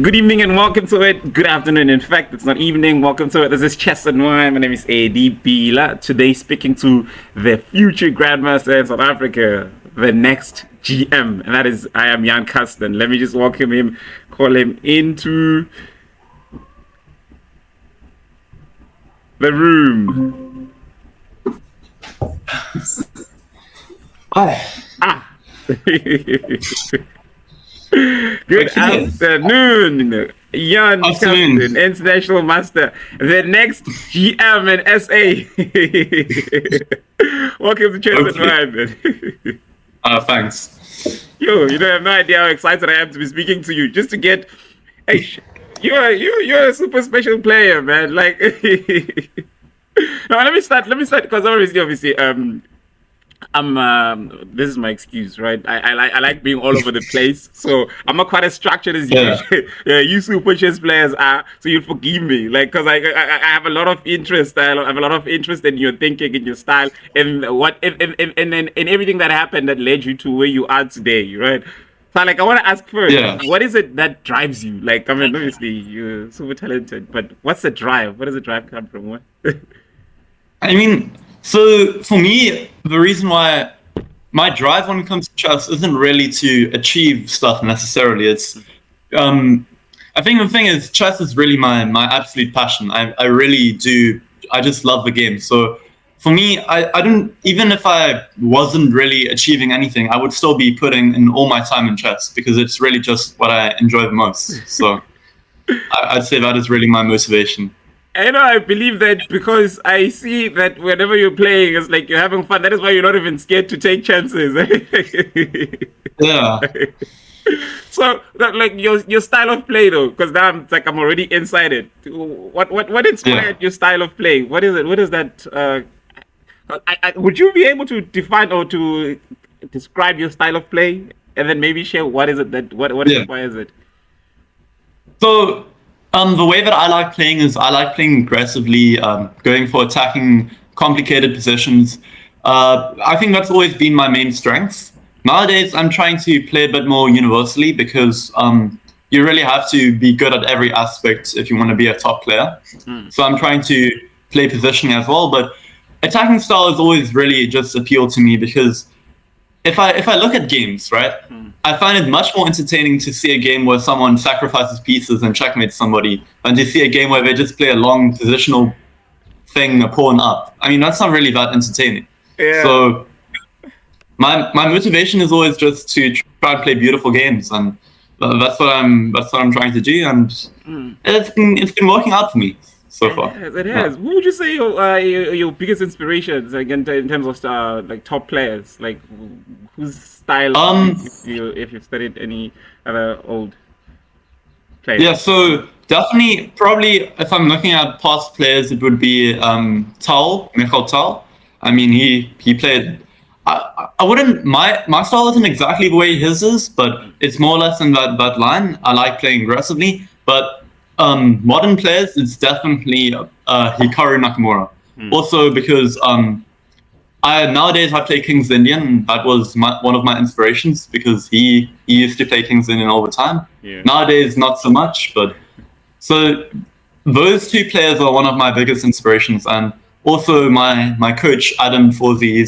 Good evening and welcome to it. Good afternoon. In fact, it's not evening. Welcome to it. This is Chess and Wine. My name is AD Bila. Today, speaking to the future Grandmaster in South Africa, the next GM, and that is I am Jan Karsten. Let me just welcome him, call him into the room. Hi. Good afternoon, Jan Karsten, International Master, the next GM in SA. Welcome to Chess and Wine. Thanks. Yo, you don't have no idea how excited I am to be speaking to you. Just to get, hey, you're a super special player, man. Like, now let me start because obviously, this is my excuse, right? I like being all over the place, so I'm not quite as structured as you. Yeah, you super chess players are, so you'll forgive me, like, because I have a lot of interest. I have a lot of interest in your thinking, in your style, in everything that happened that led you to where you are today, right? So, like, I want to ask first, what is it that drives you? Like, I mean, obviously you're super talented, but what's the drive? Where does the drive come from? What? I mean, so for me, the reason why my drive when it comes to chess isn't really to achieve stuff necessarily. It's, I think the thing is, chess is really my absolute passion. I really do. I just love the game. So for me, I don't, even if I wasn't really achieving anything, I would still be putting in all my time in chess because it's really just what I enjoy the most. So I'd say that is really my motivation. I believe that because I see that whenever you're playing, it's like you're having fun. That is why you're not even scared to take chances. Yeah. So, like your style of play, though, because now I'm already inside it. What inspired your style of play? What is it? What is that? Would you be able to define or to describe your style of play, and then maybe share what is it that what inspires it? So. The way that I like playing is I like playing aggressively, going for attacking complicated positions. I think that's always been my main strength. Nowadays, I'm trying to play a bit more universally because you really have to be good at every aspect if you want to be a top player. So I'm trying to play positioning as well, but attacking style has always really just appealed to me because if I look at games, right, I find it much more entertaining to see a game where someone sacrifices pieces and checkmates somebody than to see a game where they just play a long positional thing, a pawn up. I mean, that's not really that entertaining. Yeah. So my motivation is always just to try and play beautiful games, and that's what I'm trying to do, and it's been working out for me so far. It has. Who would you say your biggest inspirations, like in terms of like top players, like whose style? If you've studied any other old players. Yeah, so definitely, probably if I'm looking at past players, it would be Michael Tal. I mean, he played. I wouldn't. My style isn't exactly the way his is, but it's more or less in that line. I like playing aggressively, but modern players, it's definitely Hikaru Nakamura. Also because nowadays I play King's Indian, and that was one of my inspirations because he used to play King's Indian all the time. Yeah. Nowadays, not so much, but so those two players are one of my biggest inspirations, and also my coach Adam Forzi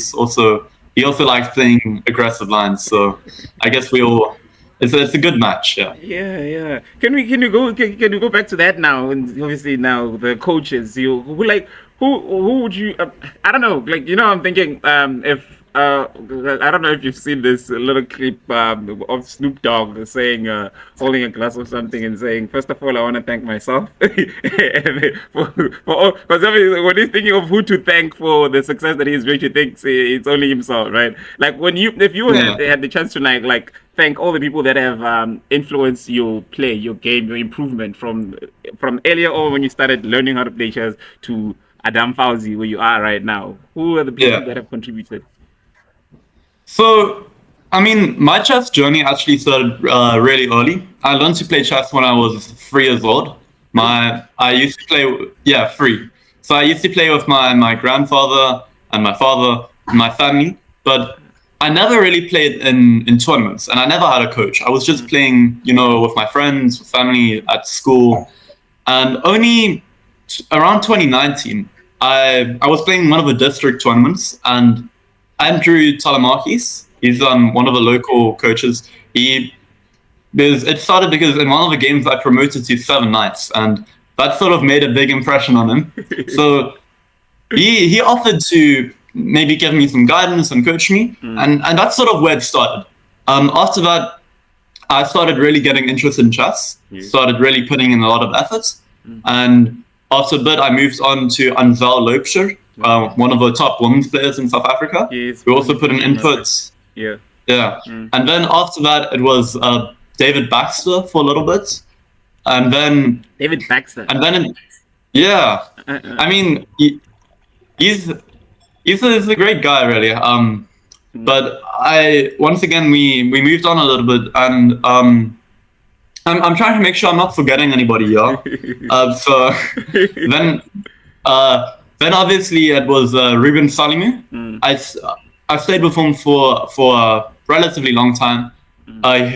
he also likes playing aggressive lines. So I guess we all. It's a good match, yeah. Yeah. Can we go back to that now? And obviously now the coaches, who would you? I don't know. Like I'm thinking if I don't know if you've seen this little clip of Snoop Dogg saying holding a glass of something and saying, first of all, I want to thank myself, because when he's thinking of who to thank for the success that he's reached, he thinks it's only himself, right? Like if you had the chance to like thank all the people that have influenced your play, your game, your improvement from earlier on when you started learning how to play chess to Adam Fauzi, where you are right now. Who are the people that have contributed? So, I mean, my chess journey actually started really early. I learned to play chess when I was 3 years old. I used to play, 3. So I used to play with my grandfather and my father and my family. But I never really played in tournaments, and I never had a coach. I was just playing, with my friends, with family at school, and only around 2019, I was playing one of the district tournaments, and Andrew Talamakis, he's one of the local coaches. It started because in one of the games I promoted to 7 nights, and that sort of made a big impression on him. So he offered to maybe give me some guidance and coach me, and that's sort of where it started. After that, I started really getting interested in chess, started really putting in a lot of effort, and after a bit, I moved on to Anzel Loepscher, one of the top women's players in South Africa. Yes, We also put in inputs. Yeah. And then after that, it was David Baxter for a little bit, and then David Baxter. and then I mean, he's a great guy, really. But once again we moved on a little bit, and I'm trying to make sure I'm not forgetting anybody here. So then obviously it was Ruben Salimu. I stayed with him for a relatively long time.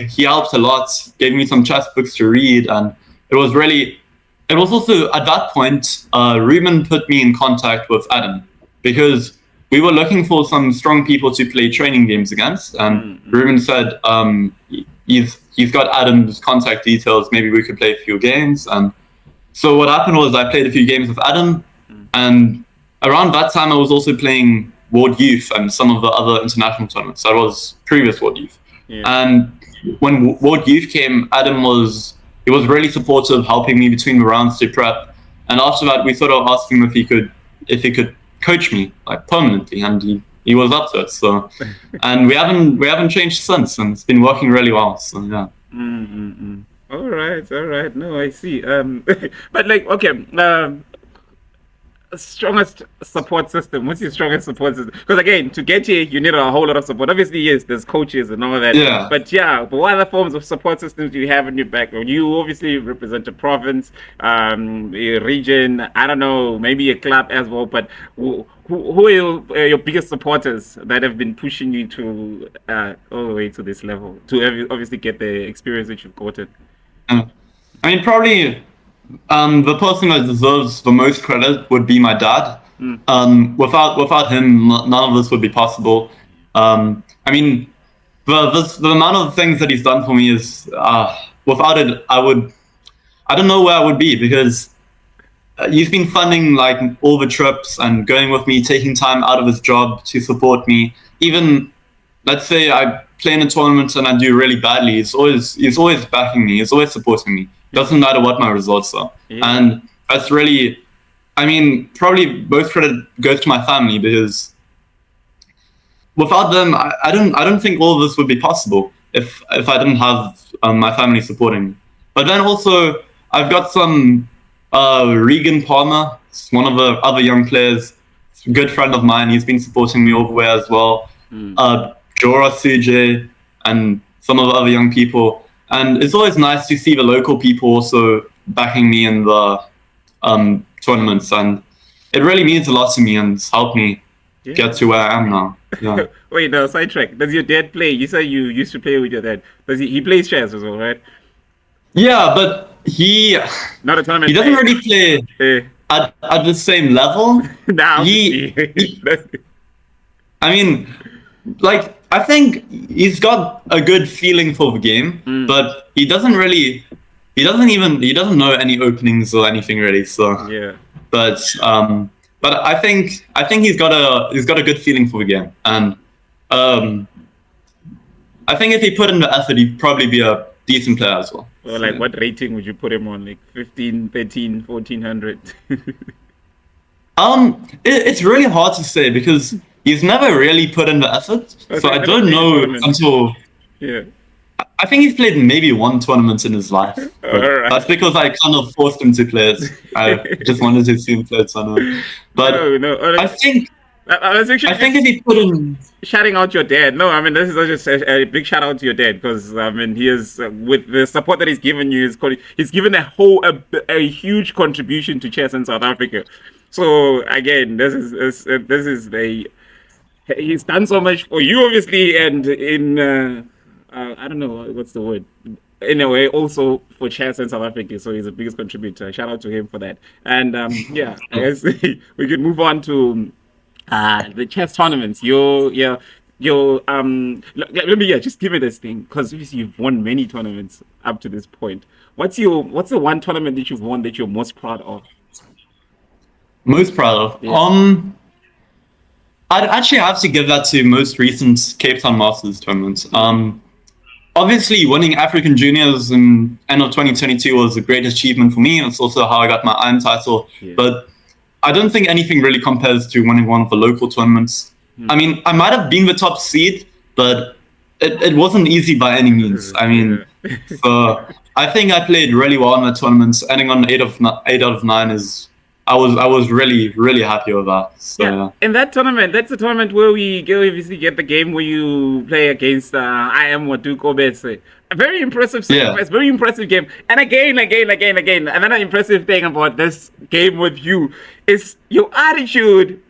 He helped a lot, gave me some chess books to read, and it was also at that point, Ruben put me in contact with Adam, because we were looking for some strong people to play training games against, and Ruben said he's got Adam's contact details, maybe we could play a few games. And so what happened was I played a few games with Adam, and around that time I was also playing World Youth and some of the other international tournaments. That was previous World Youth. And when World Youth came, Adam was really supportive, helping me between the rounds to prep. And after that, we sort of asked him if he could coach me like permanently, and he was up to it. So, and we haven't changed since, and it's been working really well. So yeah. All right. No, I see. But like, okay. Strongest support system. What's your strongest support system? Because again, to get here, you need a whole lot of support. Obviously, yes, there's coaches and all that. Yeah. But what other forms of support systems do you have in your background? You obviously represent a province, a region. I don't know, maybe a club as well. But who are your biggest supporters that have been pushing you to all the way to this level to obviously get the experience that you've gotten? I mean, probably. The person that deserves the most credit would be my dad. Without him, none of this would be possible. I mean, the amount of things that he's done for me is without it, I don't know where I would be, because he's been funding like all the trips and going with me, taking time out of his job to support me. Even let's say I play in a tournament and I do really badly, he's always backing me. He's always supporting me. Doesn't matter what my results are. And that's really, I mean, probably most credit goes to my family, because without them, I don't think all of this would be possible if I didn't have my family supporting me. But then also, I've got some Regan Palmer, one of the other young players, a good friend of mine. He's been supporting me all the way as well. Jora Suje and some of the other young people. And it's always nice to see the local people also backing me in the tournaments, and it really means a lot to me and it's helped me get to where I am now. Yeah. Wait, no, sidetrack. Does your dad play? You said you used to play with your dad. Does he plays chess as well, right? Yeah, but not a tournament. He doesn't really play at the same level. Now I mean, like, I think he's got a good feeling for the game, but he doesn't know any openings or anything really. So yeah. But I think he's got a good feeling for the game, and I think if he put in the effort, he'd probably be a decent player as well. Well, like, what rating would you put him on? Like 15, 13, 1400? It's really hard to say, because he's never really put in the effort. Okay, so I don't know until... Yeah. I think he's played maybe one tournament in his life. Right. That's because I kind of forced him to play it. I just wanted to see him play it somewhere. But no. I think if he put in... Shouting out your dad. No, I mean, this is just a big shout out to your dad, because I mean, he is with the support that he's given you. He's given a huge contribution to chess in South Africa. So again, this is he's done so much for you, obviously, and in I don't know what's the word. In a way, also for chess in South Africa, so he's the biggest contributor. Shout out to him for that. And yeah, I guess we could move on to the chess tournaments. Let me just give me this thing because obviously you've won many tournaments up to this point. What's the one tournament that you've won that you're most proud of? Most proud of. Yeah. I'd actually have to give that to most recent Cape Town Masters tournaments. Obviously, winning African Juniors in end of 2022 was a great achievement for me. It's also how I got my IM title. Yeah. But I don't think anything really compares to winning one of the local tournaments. I mean, I might have been the top seed, but it wasn't easy by any means. I mean, so I think I played really well in the tournaments. Ending on 8 out of 9 is I was really happy with that. So, yeah. In that tournament, that's the tournament where we go obviously get the game where you play against I am Watu Kobese. A very impressive sacrifice, very impressive game. And again. Another impressive thing about this game with you is your attitude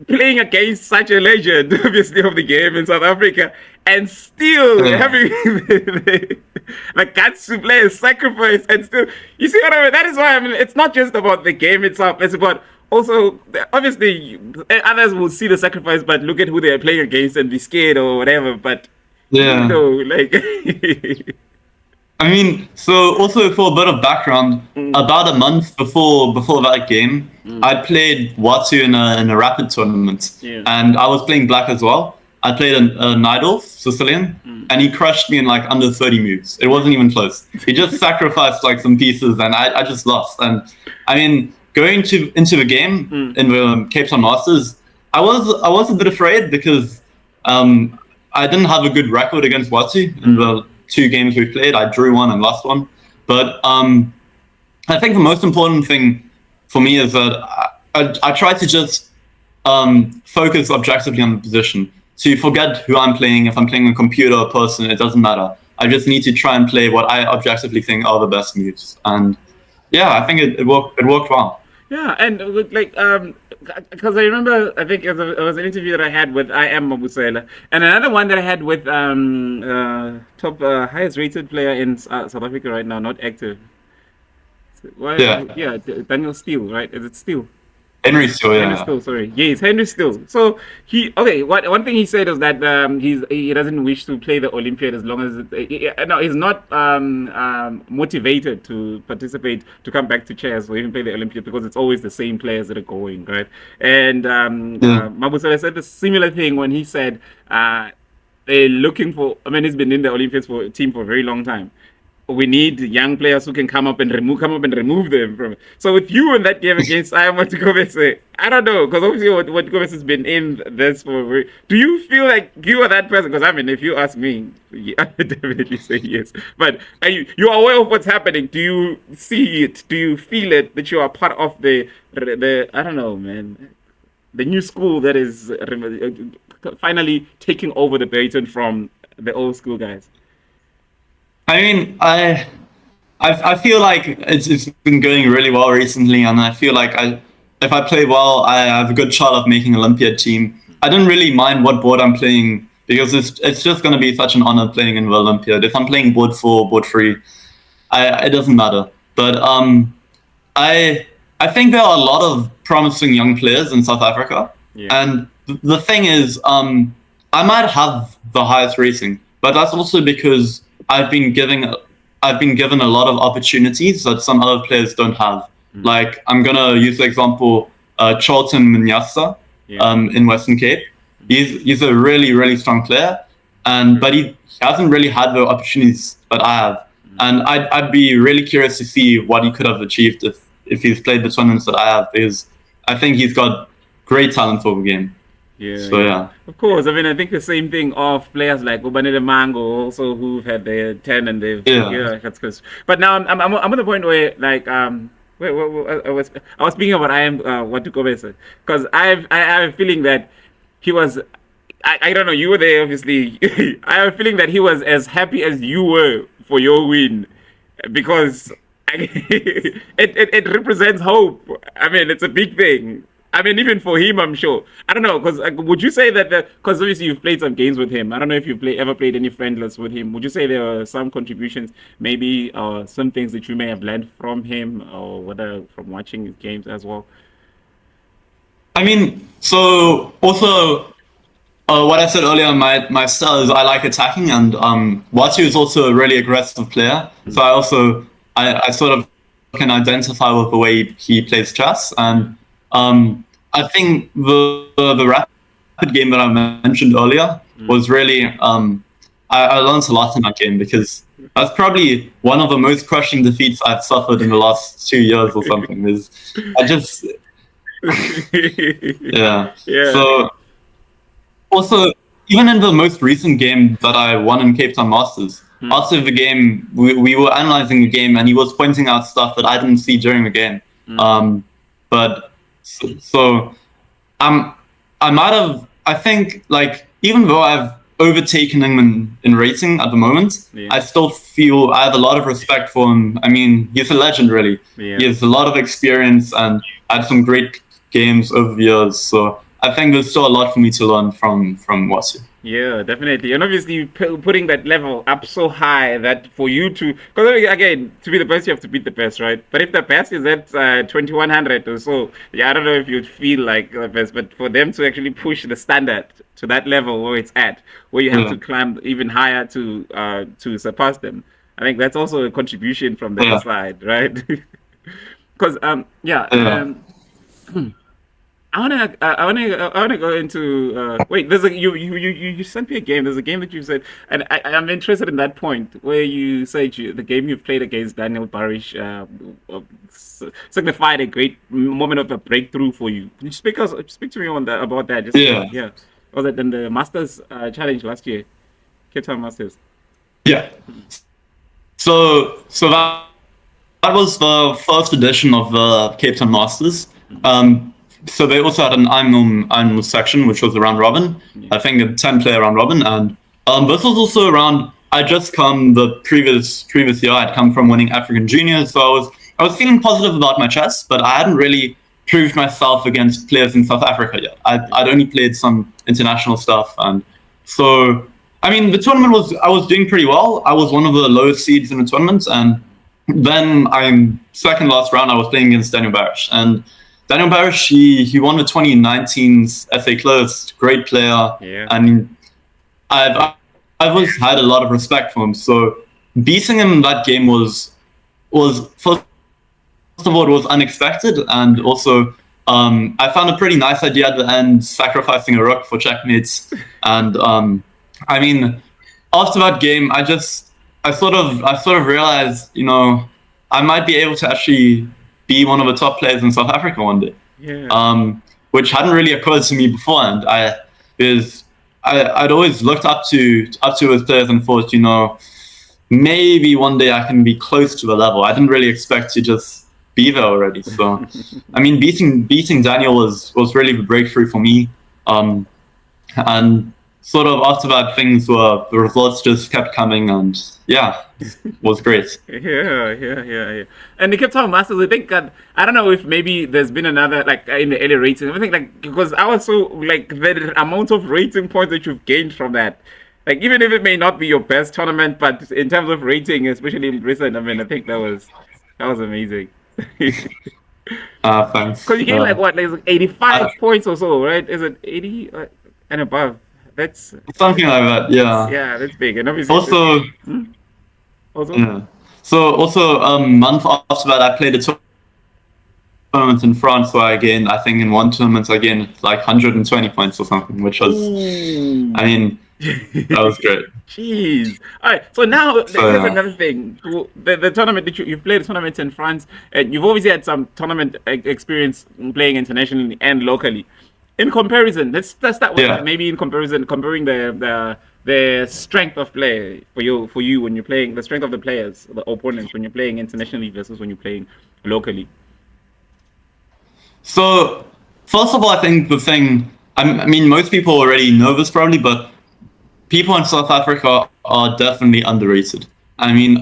playing against such a legend, obviously, of the game in South Africa, and still having the guts to play a sacrifice, and still, you see what I mean? That is why, I mean, it's not just about the game itself, it's about also, obviously, others will see the sacrifice, but look at who they're playing against and be scared or whatever, but, you know, like... I mean, so also for a bit of background, about a month before that game, I played Watu in a rapid tournament, and I was playing black as well. I played a Nidolf, Sicilian, and he crushed me in like under 30 moves. It wasn't even close. He just sacrificed like some pieces, and I just lost. And I mean, going into the game in the Cape Town Masters, I was a bit afraid because I didn't have a good record against Watu in the 2 games we played. I drew 1 and lost 1. But I think the most important thing for me is that I try to just focus objectively on the position. To forget who I'm playing. If I'm playing a computer or person, it doesn't matter. I just need to try and play what I objectively think are the best moves. And yeah, I think it worked well. Yeah, and like because I remember, I think it was an interview that I had with I am Mabusela, and another one that I had with top highest rated player in South Africa right now, not active. Yeah, Daniel Steele, right? Is it Steele? Henry Steele, yeah. Henry Steele, sorry. Yes, Henry Steele. So one thing he said is that he doesn't wish to play the Olympiad as long as he's not motivated to participate, to come back to chess or even play the Olympiad because it's always the same players that are going, right? And Mabusela said the similar thing when he said they're looking for. I mean, he's been in the Olympiads for a team for a very long time. We need young players who can come up and remove them from it. So with you in that game against I am Gomez, I don't know, because obviously what Gomez has been in this for. Do you feel like you are that person? Because I mean, if you ask me, I would definitely say yes. But are you aware of what's happening? Do you see it? Do you feel it that you are part of the I don't know, man, the new school that is finally taking over the baton from the old school guys? I mean, I feel like it's been going really well recently, and I feel like if I play well, I have a good shot of making Olympiad team. I don't really mind what board I'm playing because it's just going to be such an honor playing in the Olympiad. If I'm playing board 4, board 3, it doesn't matter. But I think there are a lot of promising young players in South Africa, and the thing is, I might have the highest rating, but that's also because I've been given a lot of opportunities that some other players don't have. Like, I'm gonna use the example Charlton Mnyasa in Western Cape. He's a really strong player, but he hasn't really had the opportunities that I have. And I'd be really curious to see what he could have achieved if he's played the tournaments that I have, because I think he's got great talent for the game. Yeah. Of course. I mean, I think the same thing of players like Obanele Mango also, who've had their 10 and they've that's good. But now I'm at the point where like I was speaking about I am Watu Kobese, because I have a feeling that he was. I don't know. You were there, obviously. I have a feeling that he was as happy as you were for your win, because it represents hope. I mean, it's a big thing. I mean, even for him, I'm sure. I don't know, because would you say that because obviously you've played some games with him. I don't know if ever played any friendless with him. Would you say there are some contributions, maybe some things that you may have learned from him, or whether from watching his games as well? I mean, so also what I said earlier, my style is I like attacking, and Watu is also a really aggressive player. So I sort of can identify with the way he plays chess, and I think the rapid game that I mentioned earlier was really I learned a lot in that game because that's probably one of the most crushing defeats I've suffered in the last 2 years or something. Is I just yeah. Yeah. So also, even in the most recent game that I won in Cape Town Masters, after the game, we were analyzing the game, and he was pointing out stuff that I didn't see during the game. But so I might have. I think like even though I've overtaken him in rating at the moment, Yeah. I still feel I have a lot of respect for him. I mean, he's a legend, really. Yeah. He has a lot of experience and had some great games over the years. So I think there's still a lot for me to learn from Wasu. Yeah, definitely. And obviously, putting that level up so high that for you to, because again, to be the best, you have to beat the best, right? But if the best is at 2100 or so, yeah, I don't know if you'd feel like the best, but for them to actually push the standard to that level where it's at, where you have to climb even higher to surpass them, I think that's also a contribution from their side, right? Because I wanna go into wait. There's a you sent me a game. There's a game that you said, and I'm interested in that point where you said the game you played against Daniel Barish signified a great moment of a breakthrough for you. Can you speak to me on that about that? Just yeah. Was it in the Masters challenge last year, Cape Town Masters? Yeah. So that was the first edition of the Cape Town Masters. So they also had an I'm section, which was a round robin. I think a 10-player round robin, and this was also around. I just come the previous year. I'd come from winning African Juniors, so I was feeling positive about my chess, but I hadn't really proved myself against players in South Africa yet. I'd only played some international stuff, and so I mean the tournament I was doing pretty well. I was one of the lowest seeds in the tournament, and then I'm second last round. I was playing against Daniel Barish, and Daniel Barish, he won the 2019's FA Closed, great player, and I've always had a lot of respect for him. So beating him in that game was first of all it was unexpected, and also I found a pretty nice idea at the end, sacrificing a rook for checkmates. And I mean, after that game, I sort of realized, I might be able to actually be one of the top players in South Africa one day, which hadn't really occurred to me before. And I'd always looked up to those players and thought, maybe one day I can be close to the level. I didn't really expect to just be there already. So, I mean, beating Daniel was really the breakthrough for me. And sort of after that, the results just kept coming, and was great. Yeah. And the Cape Town Masters, I think I don't know if maybe there's been another like in the early rating. I think because I was so like the amount of rating points that you've gained from that. Like even if it may not be your best tournament, but in terms of rating, especially in recent, I mean, I think that was amazing. Thanks. Because you gained like 85 points or so, right? Is it 80 and above? That's something like that. Yeah. Yeah, that's big, and obviously also. Yeah. So also a month after that, I played a tournament in France where I gained, I think in one tournament I gained like 120 points or something, which was, I mean, that was great. Jeez. All right. So now there's another thing. The tournament that you've played a tournament in France, and you've obviously had some tournament experience playing internationally and locally. In comparison, let's start with maybe comparing the strength of play for you when you're playing, the strength of the players, the opponents when you're playing internationally versus when you're playing locally. So first of all, I think the thing, I mean, most people already know this probably, but people in South Africa are definitely underrated. I mean,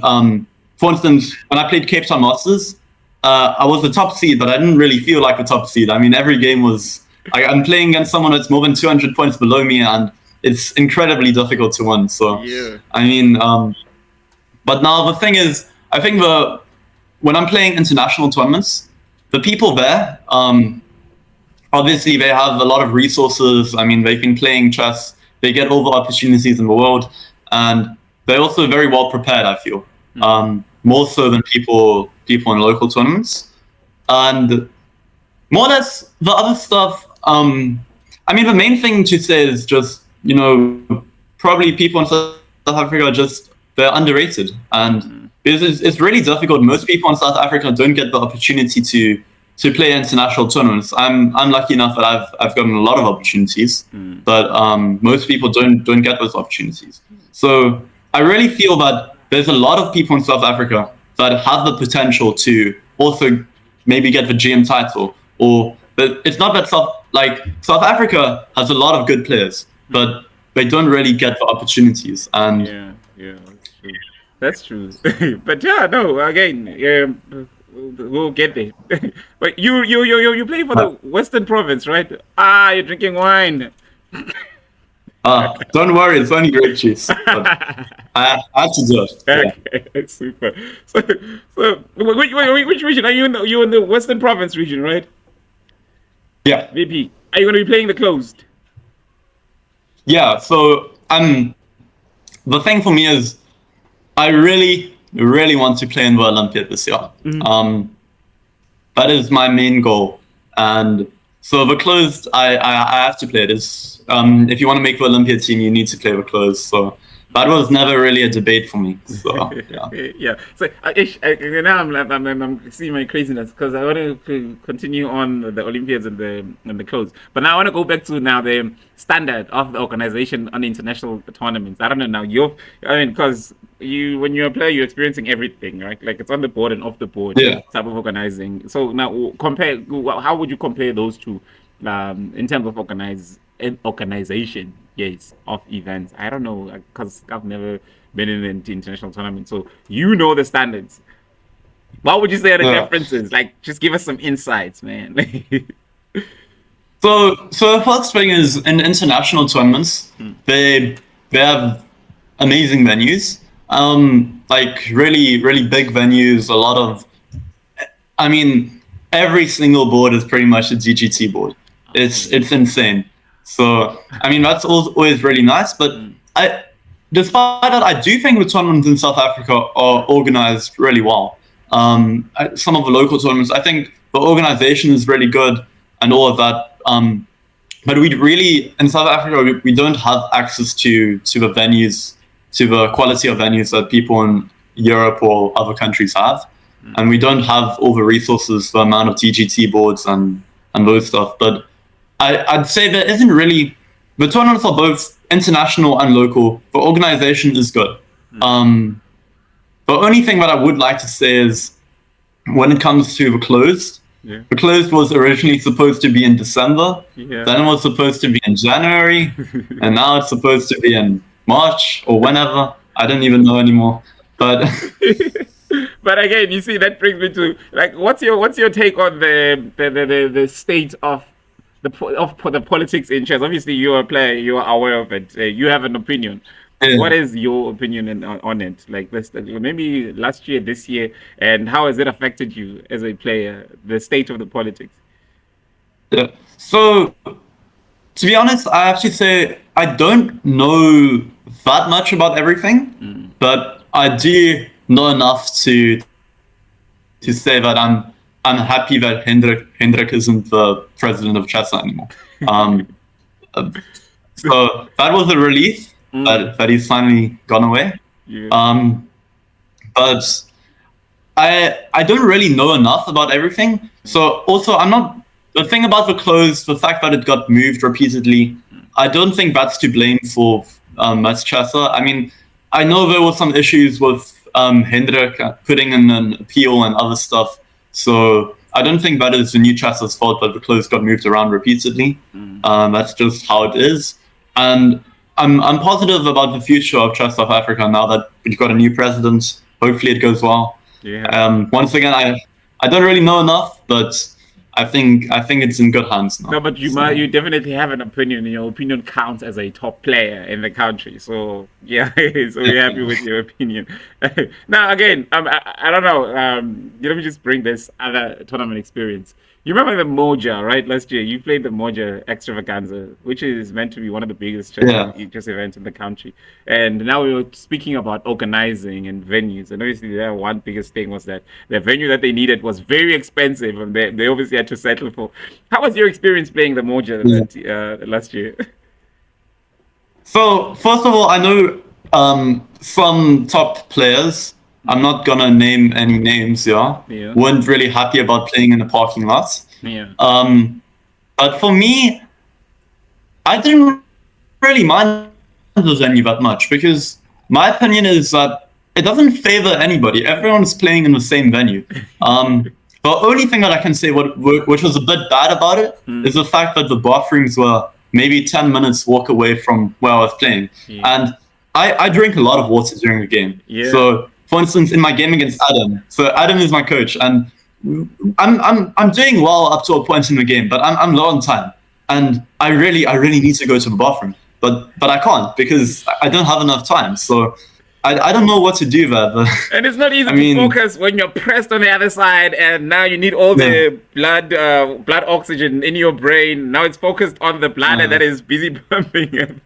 for instance, when I played Cape Town Masters, I was the top seed, but I didn't really feel like the top seed. I mean, every game was I'm playing against someone that's more than 200 points below me, and it's incredibly difficult to win. So, Yeah. I mean, but now the thing is, I think when I'm playing international tournaments, the people there, obviously they have a lot of resources. I mean, they've been playing chess. They get all the opportunities in the world, and they're also very well prepared, I feel, more so than people in local tournaments. And more or less the other stuff. I mean, the main thing to say is just, probably people in South Africa are just, they're underrated, and it's really difficult. Most people in South Africa don't get the opportunity to play international tournaments. I'm lucky enough that I've gotten a lot of opportunities, but most people don't get those opportunities. So I really feel that there's a lot of people in South Africa that have the potential to also maybe get the GM title, but it's not that South Africa has a lot of good players, but they don't really get the opportunities. And Yeah, that's true. But yeah, no, again, we'll get there. But you play for the Western Province, right? Ah, you're drinking wine. don't worry, it's only grape juice. But I have to do it. Yeah. Okay, super. So which region are you in? You in the Western Province region, right? Yeah. VP, are you going to be playing the closed? Yeah. So the thing for me is, I really, really want to play in the Olympiad this year. That is my main goal, and so the closed, I have to play it. If you want to make the Olympiad team, you need to play the closed. So that was never really a debate for me. So yeah. Yeah. So now I'm seeing my craziness because I want to continue on the Olympiads and the clothes, but now I want to go back to now the standard of the organization on international tournaments. I don't know now. Because when you're a player, you're experiencing everything, right? Like it's on the board and off the board type of organizing. So now how would you compare those two in terms of organization? Yes, of events. I don't know because I've never been in an international tournament, so the standards. What would you say are the differences? Like, just give us some insights, man. So the first thing is, in international tournaments, they have amazing venues, like really, really big venues. A lot of, I mean, every single board is pretty much a DGT board. It's insane. So I mean, that's always really nice. But despite that, I do think the tournaments in South Africa are organized really well. Some of the local tournaments, I think the organization is really good and all of that. But we really, in South Africa, we don't have access to the venues, to the quality of venues that people in Europe or other countries have. And we don't have all the resources, the amount of DGT boards and those stuff. But I'd say there isn't really, the tournaments are both international and local. The organization is good. The only thing that I would like to say is, when it comes to the closed, the closed was originally supposed to be in December, then it was supposed to be in January, and now it's supposed to be in March or whenever. I don't even know anymore. But but again, you see, that brings me to what's your take on the state of the politics in chess? Obviously, you're a player, you are aware of it, you have an opinion. What is your opinion on it? Like this, maybe last year, this year, and how has it affected you as a player? The state of the politics. Yeah. So, to be honest, I have to say I don't know that much about everything, but I do know enough to say that I'm happy that Hendrik isn't the president of Chessa anymore. So that was a relief. That he's finally gone away. But I don't really know enough about everything. So also, the thing about the close, the fact that it got moved repeatedly, I don't think that's to blame for Mats Chassa. I mean, I know there were some issues with Hendrik putting in an appeal and other stuff. So I don't think that is the new Chassa's fault that the close got moved around repeatedly. That's just how it is. And I'm positive about the future of chess South Africa now that we've got a new president. Hopefully it goes well. Once again, I don't really know enough, but I think it's in good hands now. No, but So, you definitely have an opinion, and your opinion counts as a top player in the country. So yeah, so we're happy with your opinion. Now again, I don't know. Let me just bring this other tournament experience. You remember the Moja, right? Last year, you played the Moja Extravaganza, which is meant to be one of the biggest yeah. chess events in the country. And now we were speaking about organizing and venues. And obviously, that one biggest thing was that the venue that they needed was very expensive, and they obviously had to settle for. How was your experience playing the Moja Yeah. last year? So first of all, I know some top players. I'm not gonna name any names, yeah. Yeah, Weren't really happy about playing in the parking lot. yeah, Um, but for me, I didn't really mind the venue that much because my opinion is that it doesn't favor anybody. Everyone's playing in the same venue. The only thing that I can say, which was a bit bad about it, is the fact that the bathrooms were maybe 10 minutes walk away from where I was playing. yeah, And I drink a lot of water during the game. yeah. So, for instance, in my game against Adam, so Adam is my coach, and I'm doing well up to a point in the game, but I'm low on time, and I really need to go to the bathroom, but I can't because I don't have enough time. So I don't know what to do there. But, And it's not easy I to mean, focus when you're pressed on the other side, and now you need all yeah, the blood oxygen in your brain. Now it's focused on the bladder yeah, that is busy pumping.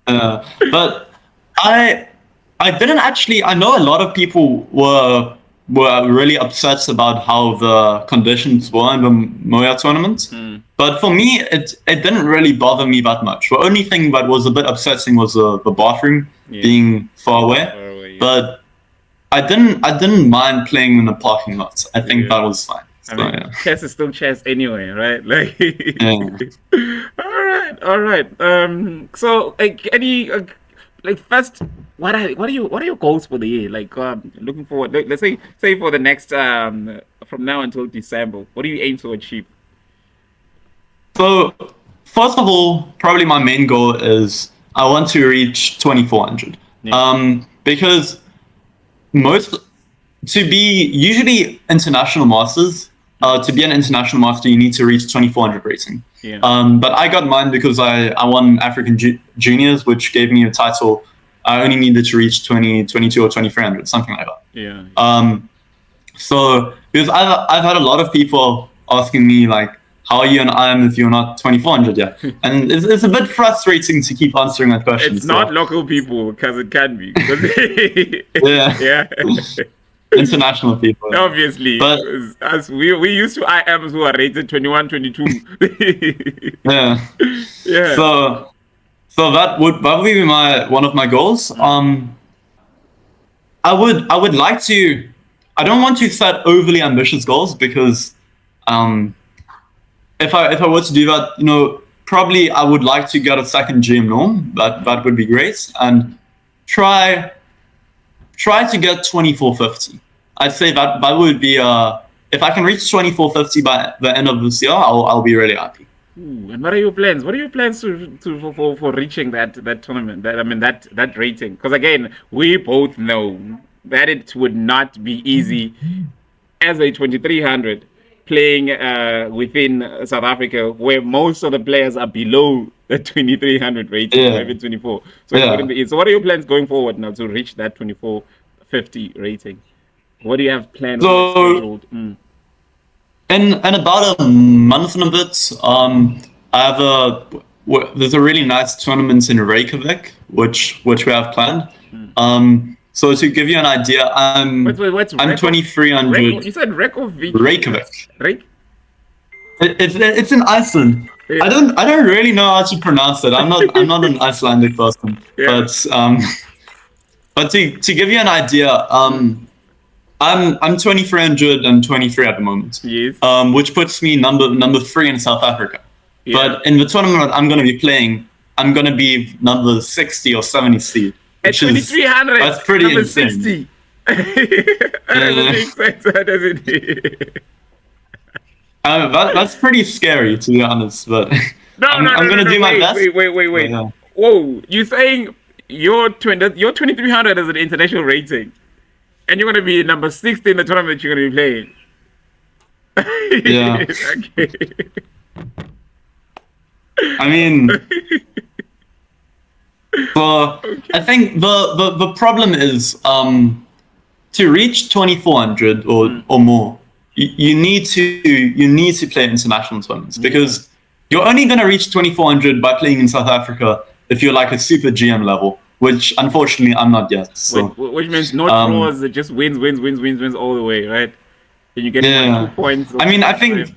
but I I didn't actually. I know a lot of people were really upset about how the conditions were in the Moya tournament. But for me, it didn't really bother me that much. The only thing that was a bit upsetting was the bathroom Yeah, being far away. far away, yeah. But I didn't mind playing in the parking lot. I think Yeah. that was fine. I So, mean, yeah. chess is still chess anyway, right? Like, Yeah. all right. So like any like first, what are your goals for the year? Like, looking forward. Let's say for the next from now until December, what do you aim to achieve? So first of all, probably my main goal is I want to reach 2400. Yeah, Because most to be usually international masters, to be an international master, you need to reach 2400 rating. yeah, But I got mine because I won African juniors, which gave me a title. I only needed to reach 22 or 2300, something like that. yeah. So because I've had a lot of people asking me like, how are you an IM if you're not 2400 yet? And it's a bit frustrating to keep answering that question. It's not local people because it can be. Yeah, Yeah. international people. Obviously, But as we used to IMs who are rated 21, 22. yeah, Yeah. so that would be one of my goals. I would like to. I don't want to set overly ambitious goals because if I were to do that, probably I would like to get a second GM norm. That would be great, and try to get 2450. I'd say that would be if I can reach 2450 by the end of this year, I'll be really happy. Ooh, and what are your plans? What are your plans for reaching that tournament? That rating? Because again, we both know that it would not be easy as a 2300 playing within South Africa, where most of the players are below the 2300 rating, or Yeah, even 24. So it yeah. wouldn't be. So what are your plans going forward now to reach that 2450 rating? What do you have planned? What do you have So scheduled? in about a month and a bit, I have there's a really nice tournament in Reykjavik, which we have planned. So to give you an idea, What's I'm 2300. You said Reykjavik. Reykjavik. Reik? It's in Iceland. Yeah. I don't really know how to pronounce it. I'm not an Icelandic person, Yeah. but to give you an idea, I'm 2323 at the moment, Yes. which puts me number 3 in South Africa. Yeah. But in the tournament I'm going to be playing, I'm going to be number 60 or 70 seed, At which is 2300, that's pretty number insane. 60. That doesn't make sense, does it? That's pretty scary, to be honest. But No, I'm no, no, going no, to no, do my wait, best. wait. Yeah. Whoa, you're saying your 2300 is an international rating, and you're going to be number 60 in the tournament you're going to be playing. Yeah. Okay. I mean, but I think the problem is to reach 2400 or more, you need to play international tournaments because you're only going to reach 2400 by playing in South Africa if you're like a super GM level, which unfortunately I'm not yet. So Which means no um, draws, it just wins all the way, right? And you get what, yeah, 2 points or I mean I 2.5? think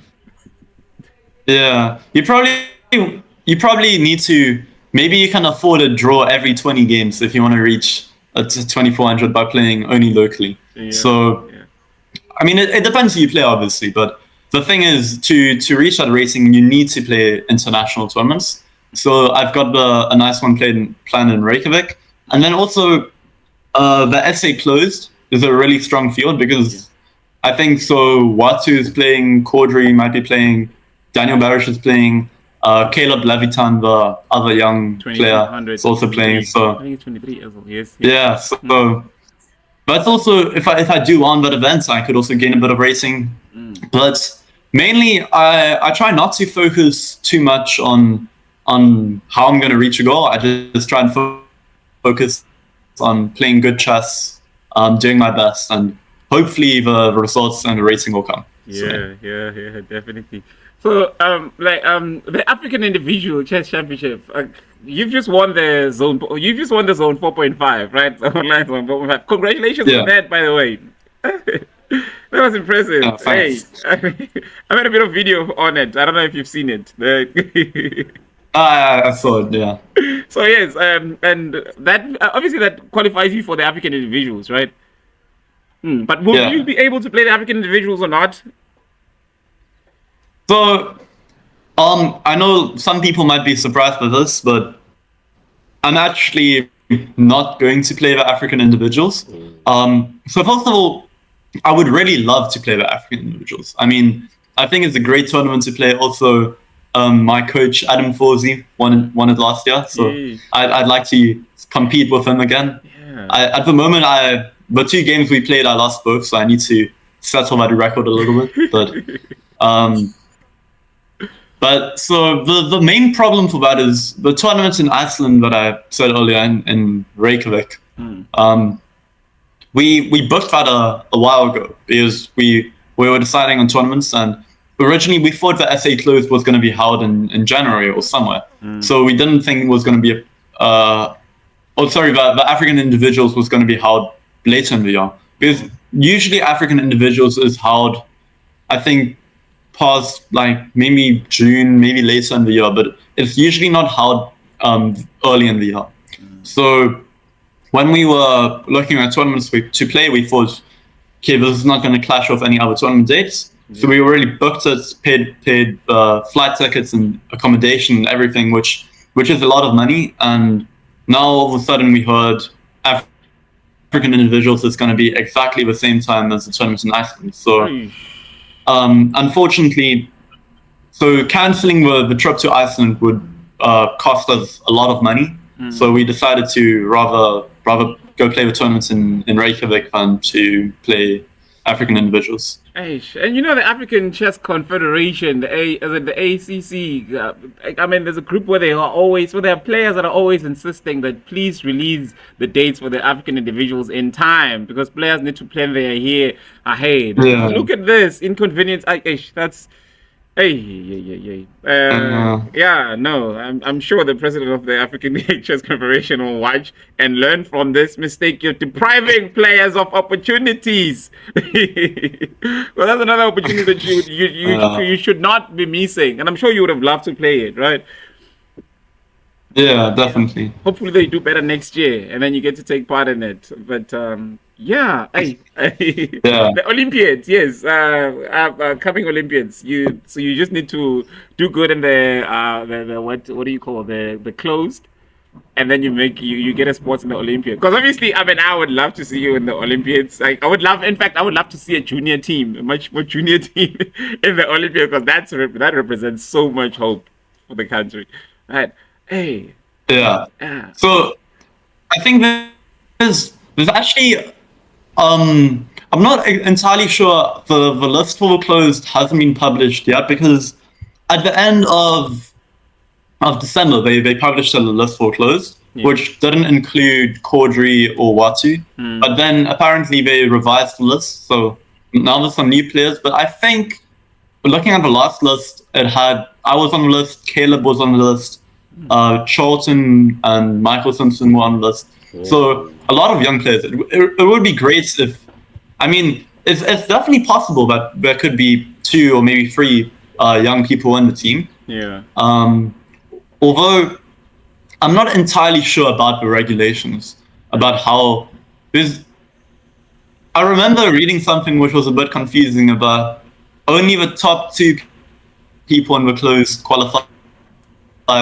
yeah, you probably need to, maybe you can afford a draw every 20 games if you want to reach a 2400 by playing only locally. Yeah, So yeah. I mean, it depends who you play, obviously, but the thing is, to reach that rating, you need to play international tournaments. So I've got a nice one planned in Reykjavik, and then also the SA closed is a really strong field Yeah. because I think so. Watu is playing, Caudry might be playing, Daniel Barish is playing, Caleb Levitan, the other young player, is 2200 or also playing. 23. I So think it's 23 as well. Yes, yes. yeah, so but also, if I do on that event, I could also gain a bit of racing. But mainly, I try not to focus too much on how I'm going to reach a goal. I just try and focus on playing good chess, doing my best, and hopefully the results and the racing will come. So Yeah, definitely. So, the African Individual Chess Championship. You've just won the zone. You've just won the zone 4.5, right? Online zone 4.5. Congratulations on yeah, that, by the way. That was impressive. Hey, thanks. I made a bit of video on it. I don't know if you've seen it. I thought, yeah, So yes, and that obviously that qualifies you for the African Individuals, right? But will you yeah. be able to play the African Individuals or not? So I know some people might be surprised by this, but I'm actually not going to play the African individuals. So first of all, I would really love to play the African individuals. I mean, I think it's a great tournament to play. Also, my coach Adam Forsey won it last year, so Yeah, I'd like to compete with him again. yeah. At the moment, the two games we played, I lost both, so I need to settle my record a little bit. Um, but so the main problem for that is the tournaments in Iceland that I said earlier in Reykjavik. Um, we booked that a while ago because we were deciding on tournaments, and originally we thought the SA Closed was going to be held in January or somewhere. So we didn't think it was going to be the African individuals was going to be held later in the year because usually African individuals is held, I think, past like maybe June, maybe later in the year, but it's usually not held early in the year. So when we were looking at tournaments to play, we thought, okay, this is not going to clash with any other tournament dates. So we already booked it, paid flight tickets and accommodation and everything, which is a lot of money. And now all of a sudden we heard African individuals is going to be exactly the same time as the tournament in Iceland. So unfortunately, so canceling the trip to Iceland would cost us a lot of money. So we decided to rather go play the tournaments in Reykjavik than to play African individuals. And you know the African Chess Confederation, the ACC. I mean, there's a group where there are players that are always insisting that please release the dates for the African individuals in time because players need to plan their year ahead. Yeah. Look at this inconvenience. That's. Hey, yeah, no, I'm sure the president of the African Chess Confederation will watch and learn from this mistake. You're depriving players of opportunities. Well, that's another opportunity that you should not be missing, and I'm sure you would have loved to play it, right? Yeah, definitely. Hopefully they do better next year, and then you get to take part in it. But yeah, Yeah. the Olympiads, yes, coming Olympiads. You just need to do good in the what do you call the closed, and then you get a spot in the Olympiad. Because obviously, I mean, I would love to see you in the Olympiads. Like I would love to see a junior team, a much more junior team in the Olympiad because that represents so much hope for the country. Right? Hey. Yeah. So I think there's actually I'm not entirely sure the list for the closed hasn't been published yet, because at the end of December they published a list for closed, which didn't include Caudry or Watu. But then apparently they revised the list, so now there's some new players. But I think, looking at the last list, I was on the list, Caleb was on the list, Charlton and Michael Simpson were on the list. So a lot of young players. It would be great if, I mean, it's definitely possible that there could be 2 or maybe 3 young people in the team. Yeah. Although I'm not entirely sure about the regulations, about how there's. I remember reading something which was a bit confusing about only the top 2 people in the closed qualify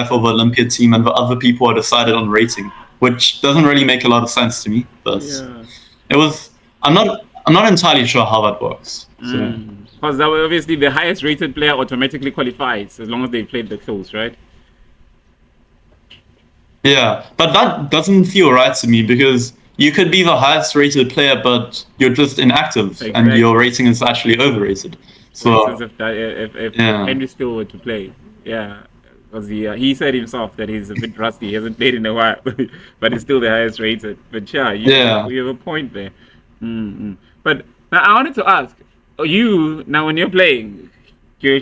for the Olympia team, and the other people are decided on rating, which doesn't really make a lot of sense to me. But it was. I'm not entirely sure how that works. Because obviously the highest rated player automatically qualifies as long as they played the close, right? Yeah, but that doesn't feel right to me, because you could be the highest rated player, but you're just inactive, and your rating is actually overrated. So if Henry still were to play, because he said himself that he's a bit rusty, he hasn't played in a while, but he's still the highest rated. But you have a point there. But now I wanted to ask you, now when you're playing, you're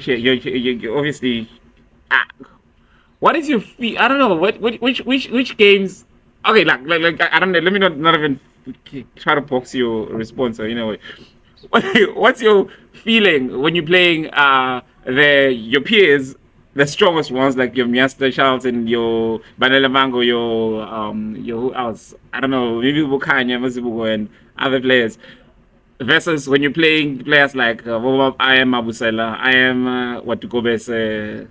obviously. What is your feel? I don't know. Which games? Okay, like I don't know. Let me not even try to box your response. Or, what's your feeling when you're playing your peers, the strongest ones, like your Miaster Charlton, your Banela Mango, your who else? I don't know. Maybe Bukanya, Mazibugo, and other players. Versus when you're playing players like I am Mabusela, I am Watukobese,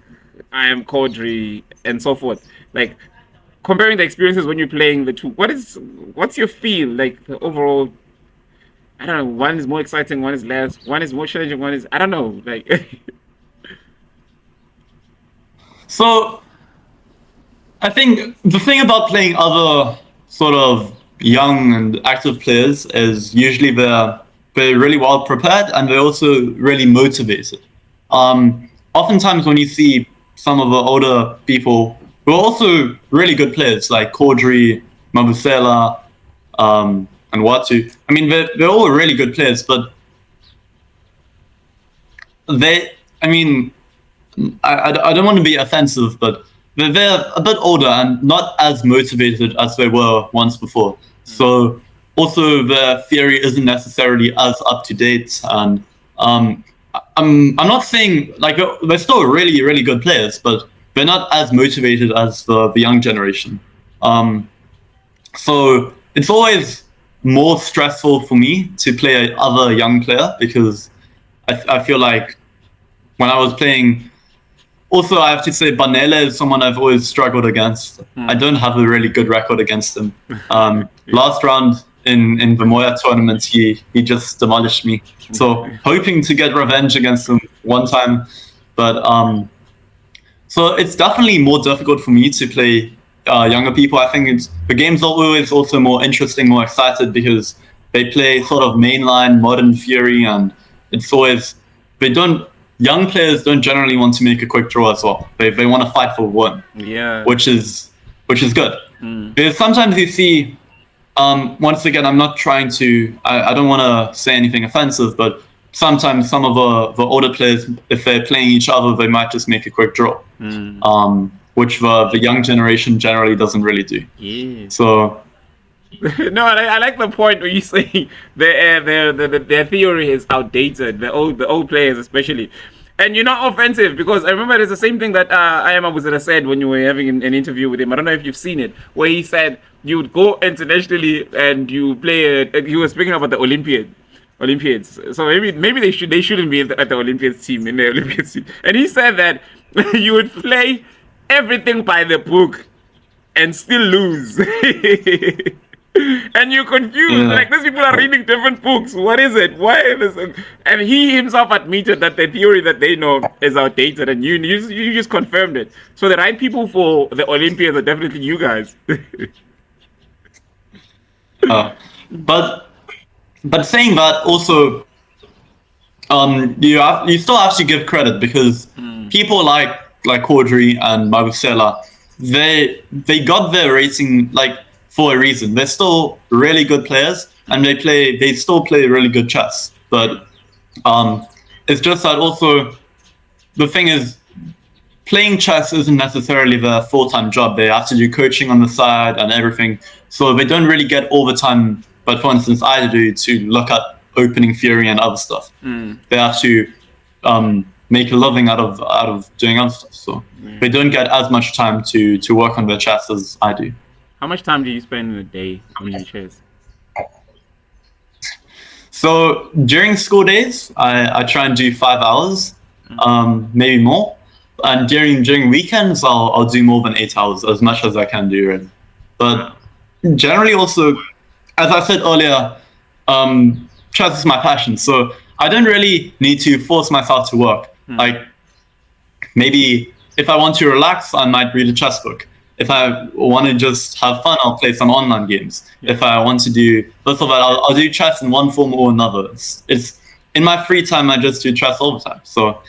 I am Caudry, and so forth. Like comparing the experiences when you're playing the two. What's your feel like the overall? I don't know. One is more exciting, one is less. One is more challenging, one is I don't know. Like so, I think the thing about playing other sort of young and active players is usually they're really well prepared, and they're also really motivated. Oftentimes when you see some of the older people who are also really good players, like Caudry, Mabusela, and Watu, I mean, they're all really good players, but I don't want to be offensive, but they're a bit older and not as motivated as they were once before. So also their theory isn't necessarily as up to date, and I'm not saying like they're still really really good players, but they're not as motivated as the young generation. So it's always more stressful for me to play another young player, because I feel like when I was playing. Also, I have to say, Banele is someone I've always struggled against. I don't have a really good record against him. Last round in the Moya tournament, he just demolished me. So hoping to get revenge against him one time. But so it's definitely more difficult for me to play younger people. I think the game's always also more interesting, more excited, because they play sort of mainline modern Fury, and it's always young players don't generally want to make a quick draw as well. They want to fight for one. Yeah. Which is good. Because sometimes you see, once again, I'm not trying to. I don't want to say anything offensive, but sometimes some of the older players, if they're playing each other, they might just make a quick draw. Which the young generation generally doesn't really do. Yeah. So. No, I like the point where you say their theory is outdated. The old players especially, and you're not offensive, because I remember it's the same thing that I am Abuzera said when you were having an interview with him. I don't know if you've seen it, where he said you would go internationally and you play. He was speaking about the Olympiads. So maybe they shouldn't be at the Olympiads team, in the Olympiads team. And he said that you would play everything by the book and still lose. And you're confused. Like, these people are reading different books. What is it? Why is this? And he himself admitted that the theory that they know is outdated, and you just confirmed it. So the right people for the Olympians are definitely you guys. But but saying that also, you still have to give credit because people like Caudry and Mabusela, they got their rating like for a reason. They're still really good players and they still play really good chess. But it's just that also the thing is, playing chess isn't necessarily their full-time job. They have to do coaching on the side and everything. So they don't really get all the time, but for instance, I do, to look at opening theory and other stuff. They have to make a living out of doing other stuff. So they don't get as much time to work on their chess as I do. How much time do you spend in a day on your chess? So during school days, I try and do 5 hours, maybe more. And during weekends, I'll do more than 8 hours, as much as I can do, really. But generally, also, as I said earlier, chess is my passion, so I don't really need to force myself to work. Like, maybe if I want to relax, I might read a chess book. If I want to just have fun, I'll play some online games. If I want to do this or that, I'll do chess in one form or another. It's in my free time, I just do chess all the time. So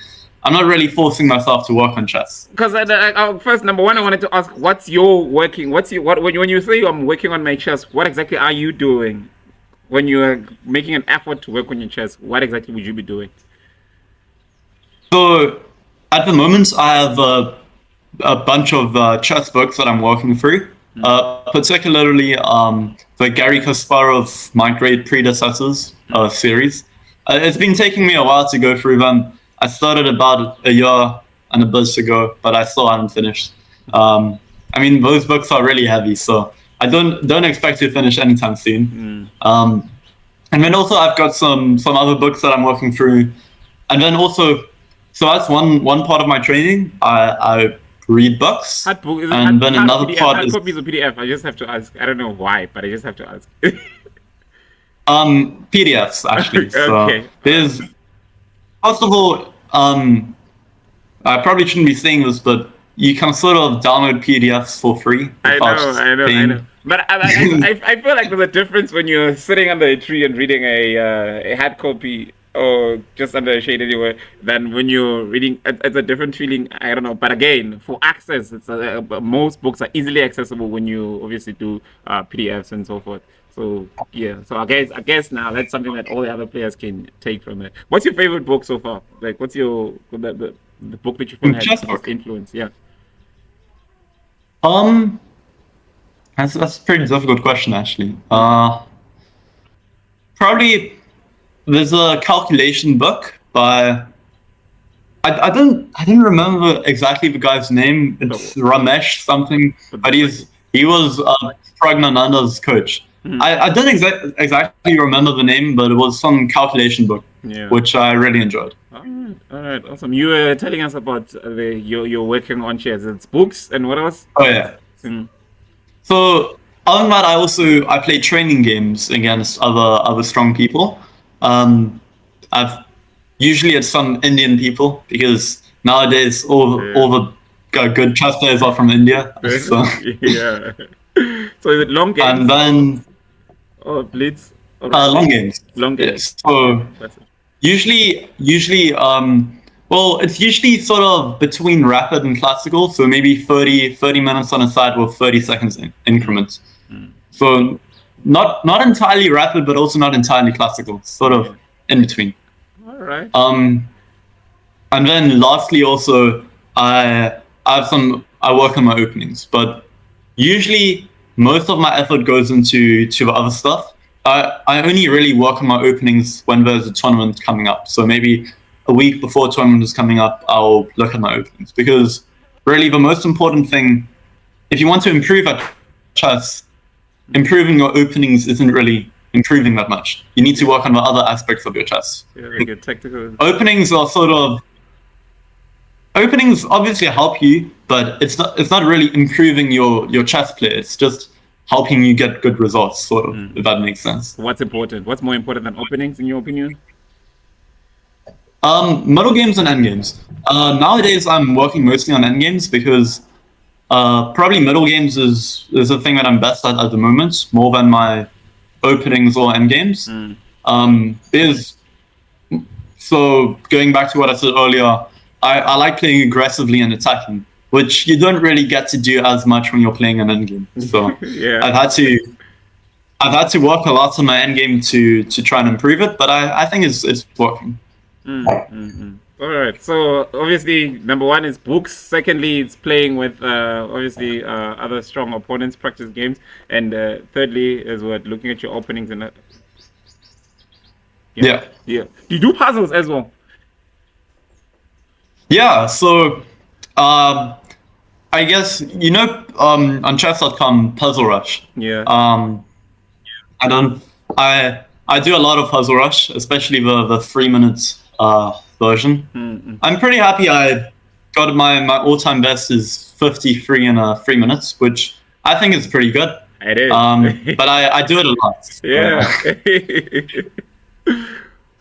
I'm not really forcing myself to work on chess. Because first, number one, I wanted to ask, when you say I'm working on my chess, what exactly are you doing? When you are making an effort to work on your chess, what exactly would you be doing? So at the moment, I have a bunch of chess books that I'm working through, particularly the Garry Kasparov My Great Predecessors series. It's been taking me a while to go through them. I started about a year and a bit ago, but I still haven't finished. I mean, those books are really heavy, so I don't expect to finish anytime soon. And then also I've got some other books that I'm working through, and then also, so that's one part of my training. I read books, and then another PDF, part is copies of PDF. I just have to ask. I don't know why, but I just have to ask. PDFs actually. Okay. So there's, first of all, I probably shouldn't be saying this, but you can sort of download PDFs for free. I know. But I feel like there's a difference when you're sitting under a tree and reading a hard copy, or just under a shade anyway, than when you're reading. It's a different feeling. I don't know. But again, for access, most books are easily accessible when you obviously do PDFs and so forth. So yeah. So I guess now that's something that all the other players can take from it. What's your favorite book so far? Like, what's the book that you found had most influence? Yeah. That's a pretty difficult question, actually. Probably there's a calculation book by I don't remember exactly the guy's name. It's Ramesh something, but he was Pragnananda's coach. I don't exactly remember the name, but it was some calculation book, which I really enjoyed. All right, awesome. You were telling us about you're working on chess. It's books and what else? Oh yeah. So other than that, I play training games against other strong people. Usually it's some Indian people, because nowadays all the good chess players are from India. So. Yeah. So is it long games? And then blitz. Long games. Long games. So usually, well, it's usually sort of between rapid and classical. So maybe 30 minutes on a side with 30 seconds in increments. So not entirely rapid, but also not entirely classical. Sort of in between. All right. And then lastly, also I work on my openings, but usually most of my effort goes into the other stuff. I only really work on my openings when there's a tournament coming up. So maybe a week before a tournament is coming up, I'll look at my openings, because really the most important thing, if you want to improve at chess, improving your openings isn't really improving that much. You need to work on the other aspects of your chess. Yeah, like a technical. Openings obviously help you, but it's not really improving your chess play. It's just helping you get good results, sort of, if that makes sense. What's important? What's more important than openings, in your opinion? Middle games and end games. Nowadays, I'm working mostly on end games, because probably middle games is the thing that I'm best at the moment, more than my openings or end games. Is so going back to what I said earlier, I like playing aggressively and attacking, which you don't really get to do as much when you're playing an endgame. So Yeah. I've had to work a lot on my endgame to try and improve it, but I think it's working. All right. So obviously, number one is books. Secondly, it's playing with obviously other strong opponents, practice games, and thirdly is what looking at your openings and yeah, Yeah. yeah. You do puzzles as well. Yeah, so I guess on chess.com Puzzle Rush. Yeah. I don't I do a lot of Puzzle Rush, especially the 3 minutes version. I'm pretty happy I got my all-time best is 53 in 3 minutes, which I think is pretty good. It is. But I do it a lot. So, Yeah.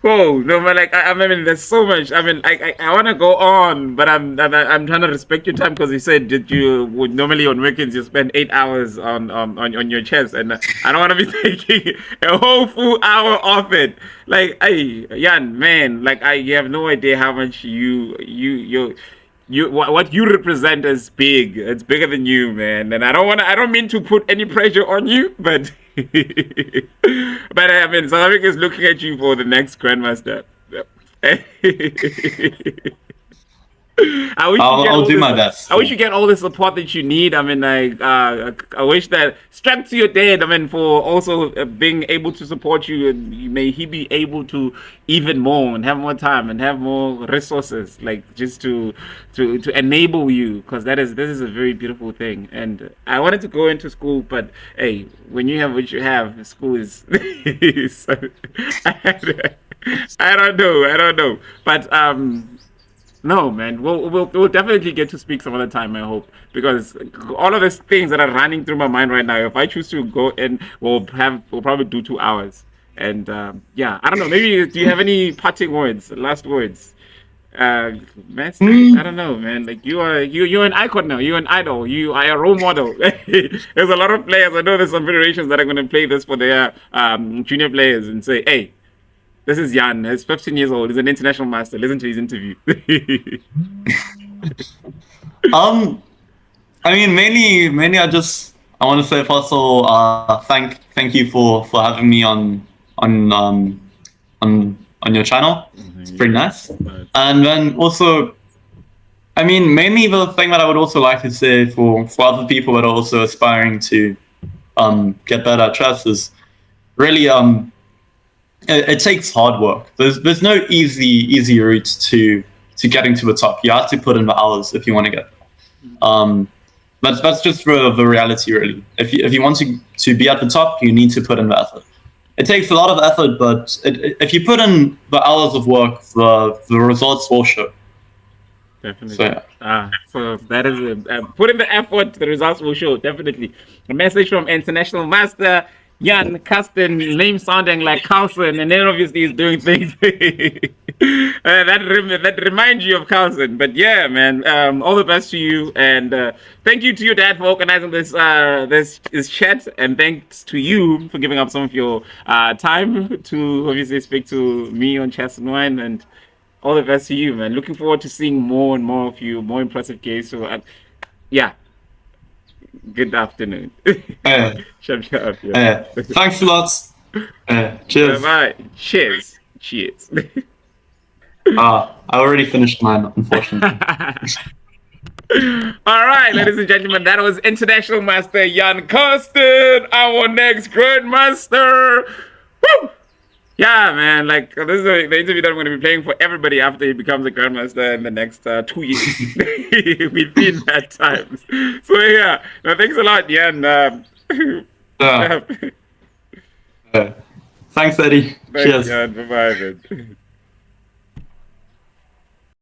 Whoa, no, but like I mean, there's so much. I mean, I want to go on, but I'm trying to respect your time because you said that you would normally on weekends you spend 8 hours on your chess, and I don't want to be taking a whole full hour off it. Like, hey, Jan, man, like you have no idea how much what you represent is big. It's bigger than you, man. And I don't mean to put any pressure on you, but but I mean, South Africa is looking at you for the next grandmaster. I wish you get I'll all do this, my best. I wish you get all the support that you need. I mean, I wish that strength to your dad. I mean, for also being able to support you, and may he be able to even more and have more time and have more resources, like just to enable you, because this is a very beautiful thing. And I wanted to go into school, but hey, when you have what you have, school is. I don't know, but no, man. We'll definitely get to speak some other time, I hope. Because all of these things that are running through my mind right now, if I choose to go in, we'll probably do 2 hours. And yeah, I don't know. Maybe do you have any parting words, last words? Man, I don't know, man. Like you're an icon now. You're an idol. You are a role model. There's a lot of players. I know there's some federations that are going to play this for their junior players and say, hey, this is Jan. He's 15 years old. He's an international master. Listen to his interview. I mean, mainly, I want to say first of all, thank you for having me on your channel. It's pretty nice. And then also, I mean, mainly the thing that I would also like to say for other people that are also aspiring to get better at chess is really it takes hard work. There's no easy route to getting to the top. You have to put in the hours if you want to get there. That's just the reality, really. If you want to be at the top, you need to put in the effort. It takes a lot of effort, but if you put in the hours of work, the results will show. Definitely. So, yeah. So that is put in the effort, the results will show. Definitely. A message from International Master Jan Karsten, name sounding like Carlsen, and then obviously he's doing things that remind you of Carlsen. But yeah, man, all the best to you, and thank you to your dad for organizing this chat, and thanks to you for giving up some of your time to obviously speak to me on Chess and Wine, and all the best to you, man. Looking forward to seeing more and more of you, more impressive games. So yeah. Good afternoon. Thanks a lot. Cheers. Bye. Cheers. Cheers. I already finished mine, unfortunately. All right, ladies and gentlemen, that was International Master Jan Karsten, our next Grandmaster. Woo! Yeah, man, like this is the interview that I'm going to be playing for everybody after he becomes a grandmaster in the next 2 years. Within that time. So yeah, no, thanks a lot, Jan. Thanks, Eddie. Thanks, Cheers. Jan. Bye-bye, man.